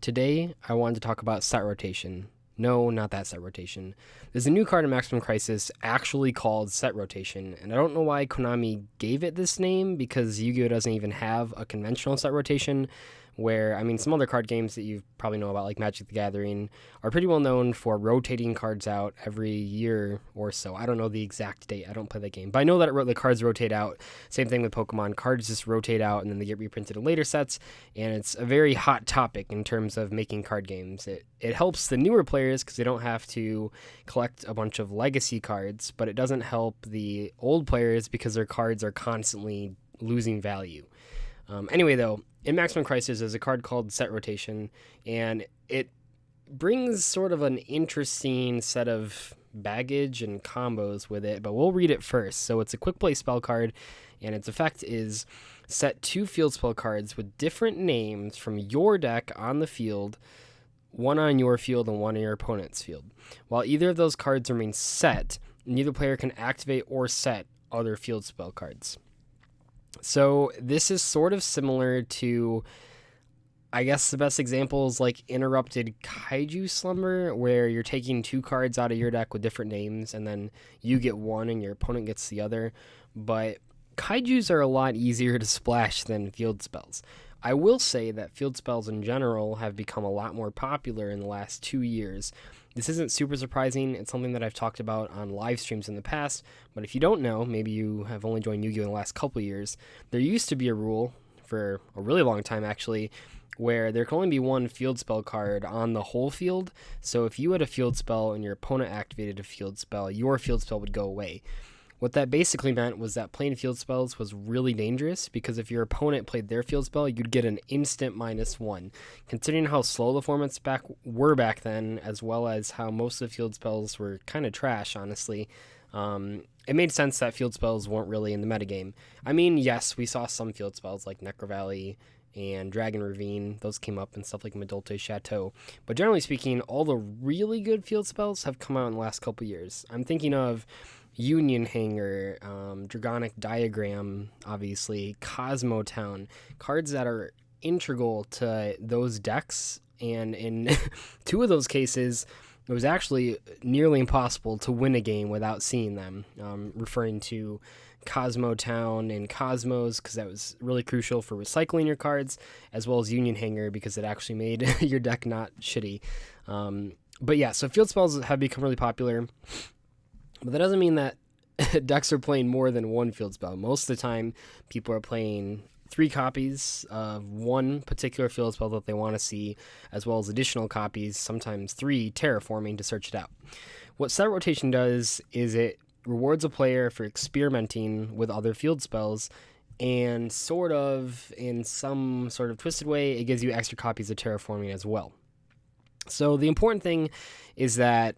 today I wanted to talk about set rotation. No, not that set rotation. There's a new card in Maximum Crisis actually called Set Rotation, and I don't know why Konami gave it this name because Yu-Gi-Oh! Doesn't even have a conventional set rotation, where, some other card games that you probably know about, like Magic the Gathering, are pretty well known for rotating cards out every year or so. I don't know the exact date. I don't play that game. But I know that the cards rotate out. Same thing with Pokemon. Cards just rotate out, and then they get reprinted in later sets, and it's a very hot topic in terms of making card games. It helps the newer players because they don't have to collect a bunch of legacy cards, but it doesn't help the old players because their cards are constantly losing value. Anyway, though, in Maximum Crisis, there's a card called Set Rotation, and it brings sort of an interesting set of baggage and combos with it, but we'll read it first. So it's a quick play spell card, and its effect is set 2 field spell cards with different names from your deck on the field, one on your field and one on your opponent's field. While either of those cards remain set, neither player can activate or set other field spell cards. So this is sort of similar to, I guess the best example is like Interrupted Kaiju Slumber, where you're taking 2 cards out of your deck with different names, and then you get one and your opponent gets the other. But Kaijus are a lot easier to splash than field spells. I will say that field spells in general have become a lot more popular in the last 2 years. This isn't super surprising. It's something that I've talked about on live streams in the past, but if you don't know, maybe you have only joined Yu-Gi-Oh! In the last couple years, there used to be a rule for a really long time actually, where there can only be 1 field spell card on the whole field. So if you had a field spell and your opponent activated a field spell, your field spell would go away. What that basically meant was that playing field spells was really dangerous because if your opponent played their field spell, you'd get an instant -1. Considering how slow the formats were back then, as well as how most of the field spells were kind of trash, honestly, it made sense that field spells weren't really in the metagame. Yes, we saw some field spells like Necro Valley and Dragon Ravine. Those came up and stuff like Medolte Chateau. But generally speaking, all the really good field spells have come out in the last couple years. I'm thinking of Union Hanger, Dragonic Diagram, obviously, Cosmo Town, cards that are integral to those decks, and in 2 of those cases, it was actually nearly impossible to win a game without seeing them, referring to Cosmo Town and Cosmos, because that was really crucial for recycling your cards, as well as Union Hanger, because it actually made your deck not shitty. But yeah, so field spells have become really popular. But that doesn't mean that decks are playing more than 1 field spell. Most of the time, people are playing 3 copies of 1 particular field spell that they want to see, as well as additional copies, sometimes 3, terraforming to search it out. What set rotation does is it rewards a player for experimenting with other field spells, and sort of, in some sort of twisted way, it gives you extra copies of terraforming as well. So the important thing is that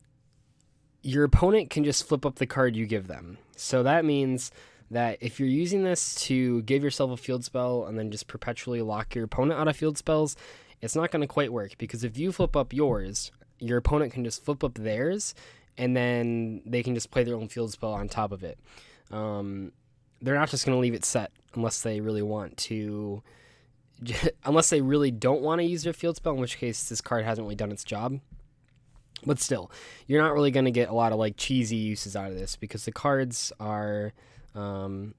your opponent can just flip up the card you give them. So that means that if you're using this to give yourself a field spell and then just perpetually lock your opponent out of field spells, it's not going to quite work, because if you flip up yours, your opponent can just flip up theirs, and then they can just play their own field spell on top of it. They're not just going to leave it set unless they really want to, unless they really don't want to use their field spell, in which case this card hasn't really done its job. But still, you're not really going to get a lot of like cheesy uses out of this, because the cards are, they're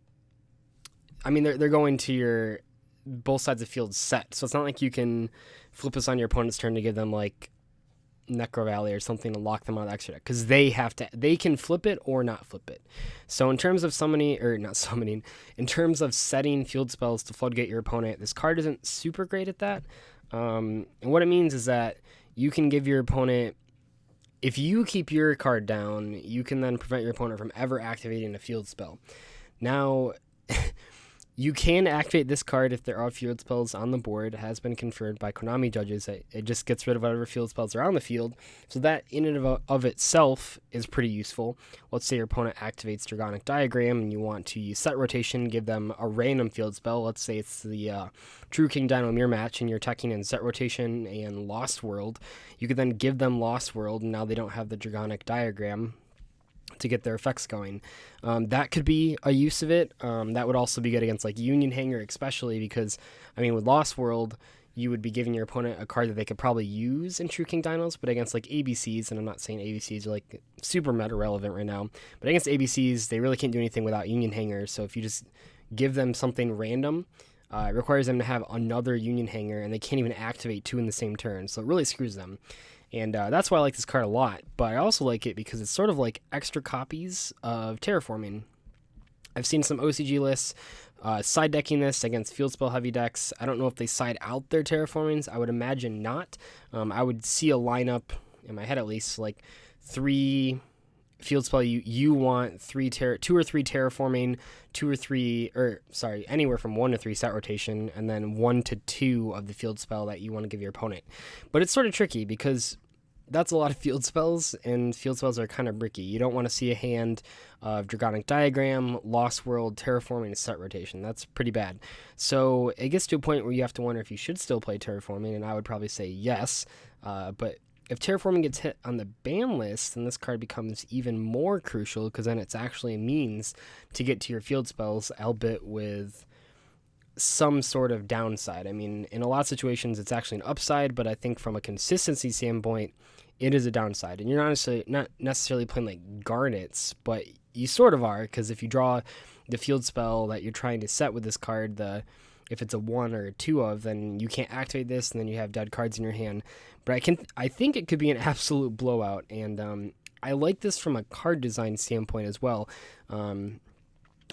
going to your both sides of the field set. So it's not like you can flip this on your opponent's turn to give them like Necro Valley or something to lock them out of the extra deck, because they can flip it or not flip it. So in terms of in terms of setting field spells to floodgate your opponent, this card isn't super great at that. And what it means is that you can give your opponent, if you keep your card down, you can then prevent your opponent from ever activating a field spell. Now, you can activate this card if there are field spells on the board. It has been confirmed by Konami judges that it just gets rid of whatever field spells are on the field. So that in and of itself is pretty useful. Let's say your opponent activates Dragonic Diagram and you want to use set rotation, give them a random field spell. Let's say it's the True King Dino Mirror match and you're attacking in set rotation and Lost World. You could then give them Lost World, and now they don't have the Dragonic Diagram to get their effects going. That could be a use of it. That would also be good against like Union Hanger, especially because, with Lost World, you would be giving your opponent a card that they could probably use in True King Dinos, but against like ABCs, and I'm not saying ABCs are like super meta relevant right now, but against ABCs, they really can't do anything without Union Hanger. So if you just give them something random, it requires them to have another Union Hanger, and they can't even activate 2 in the same turn, so it really screws them. And that's why I like this card a lot, but I also like it because it's sort of like extra copies of Terraforming. I've seen some OCG lists side decking this against field spell heavy decks. I don't know if they side out their Terraformings. I would imagine not. I would see a lineup, in my head at least, like 3 field spell you want, 2 or 3 Terraforming, 2 or 3, or sorry, anywhere from 1 to 3 set rotation, and then 1 to 2 of the field spell that you want to give your opponent. But it's sort of tricky because that's a lot of field spells, and field spells are kind of bricky. You don't want to see a hand of Dragonic Diagram, Lost World, Terraforming, and set rotation. That's pretty bad. So it gets to a point where you have to wonder if you should still play Terraforming, and I would probably say yes. But if Terraforming gets hit on the ban list, then this card becomes even more crucial, because then it's actually a means to get to your field spells, albeit with some sort of downside. I mean, in a lot of situations, it's actually an upside, but I think from a consistency standpoint, it is a downside. And you're not necessarily playing like Garnets, but you sort of are, because if you draw the field spell that you're trying to set with this card, if it's a 1 or a 2 of, then you can't activate this, and then you have dead cards in your hand. But I think it could be an absolute blowout, and I like this from a card design standpoint as well.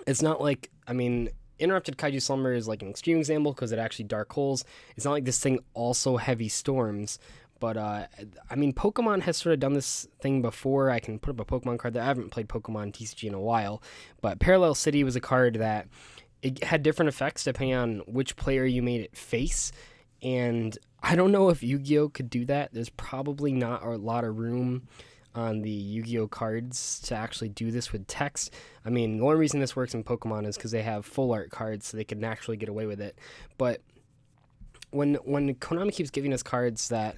It's not like, I mean, Interrupted Kaiju Slumber is like an extreme example because it actually dark holes. It's not like this thing also heavy storms, but I mean, Pokemon has sort of done this thing before. I can put up a Pokemon card that I haven't played Pokemon TCG in a while, but Parallel City was a card that it had different effects depending on which player you made it face, and I don't know if Yu-Gi-Oh could do that. There's probably not a lot of room on the Yu-Gi-Oh cards to actually do this with text. I mean, the only reason this works in Pokemon is because they have full art cards, so they can actually get away with it. But when Konami keeps giving us cards that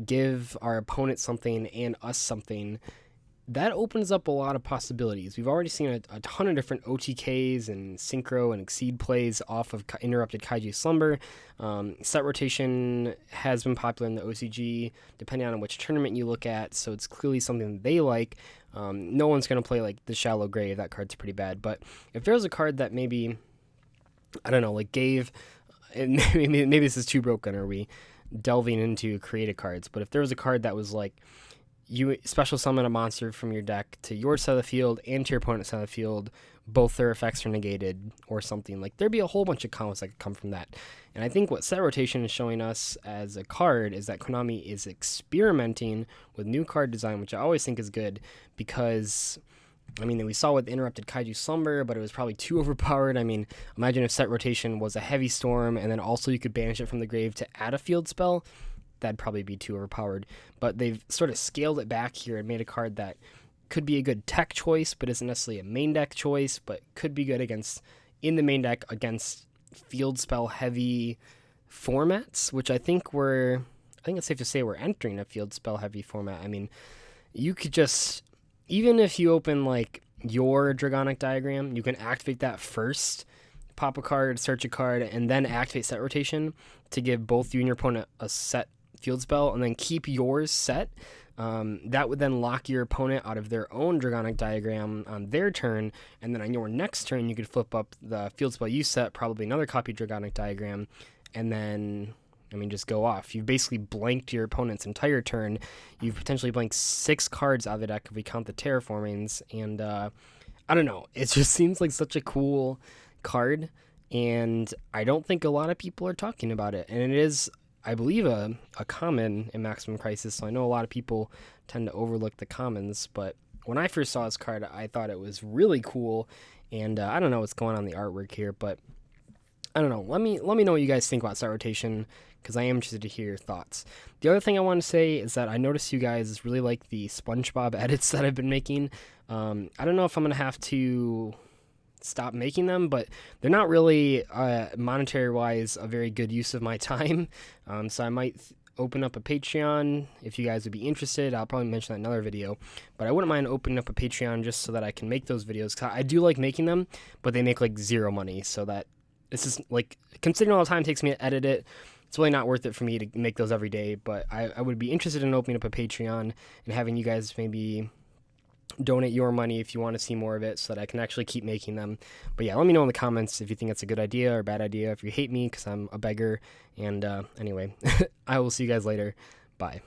give our opponent something and us something, that opens up a lot of possibilities. We've already seen a ton of different OTKs and Synchro and Exceed plays off of Interrupted Kaiju Slumber. Set rotation has been popular in the OCG, depending on which tournament you look at, so it's clearly something that they like. No one's going to play like the Shallow Grave. That card's pretty bad. But if there's a card that maybe, I don't know, like gave, and maybe this is too broken, are we delving into creative cards, but if there was a card that was like, you special summon a monster from your deck to your side of the field and to your opponent's side of the field, both their effects are negated or something, like there'd be a whole bunch of combos that could come from that. And I think what set rotation is showing us as a card is that Konami is experimenting with new card design, which I always think is good, because I mean, we saw with Interrupted Kaiju Slumber, but it was probably too overpowered. I mean, imagine if set rotation was a heavy storm and then also you could banish it from the grave to add a field spell. That'd probably be too overpowered. But they've sort of scaled it back here and made a card that could be a good tech choice, but isn't necessarily a main deck choice, but could be good in the main deck against field spell heavy formats, which I think it's safe to say we're entering a field spell heavy format. I mean, you could just, even if you open like your Dragonic Diagram, you can activate that first, pop a card, search a card, and then activate set rotation to give both you and your opponent a set field spell, and then keep yours set. That would then lock your opponent out of their own Dragonic Diagram on their turn, and then on your next turn you could flip up the field spell you set, probably another copy of Dragonic Diagram, and then, I mean, just go off. You've basically blanked your opponent's entire turn. You've potentially blanked 6 cards out of the deck if we count the Terraformings, and I don't know, it just seems like such a cool card, and I don't think a lot of people are talking about it, and it is, I believe, a common in Maximum Crisis, so I know a lot of people tend to overlook the commons, but when I first saw this card, I thought it was really cool, and I don't know what's going on in the artwork here, but I don't know. Let me know what you guys think about set rotation, because I am interested to hear your thoughts. The other thing I want to say is that I noticed you guys really like the SpongeBob edits that I've been making. I don't know if I'm going to have to stop making them, but they're not really monetary-wise a very good use of my time, so I might open up a Patreon if you guys would be interested. I'll probably mention that in another video, but I wouldn't mind opening up a Patreon just so that I can make those videos, because I do like making them, but they make like 0 money, so that this is like, considering all the time it takes me to edit it, it's really not worth it for me to make those every day, but I would be interested in opening up a Patreon and having you guys maybe donate your money if you want to see more of it so that I can actually keep making them. But yeah, let me know in the comments if you think it's a good idea or a bad idea, if you hate me because I'm a beggar. And anyway, I will see you guys later. Bye.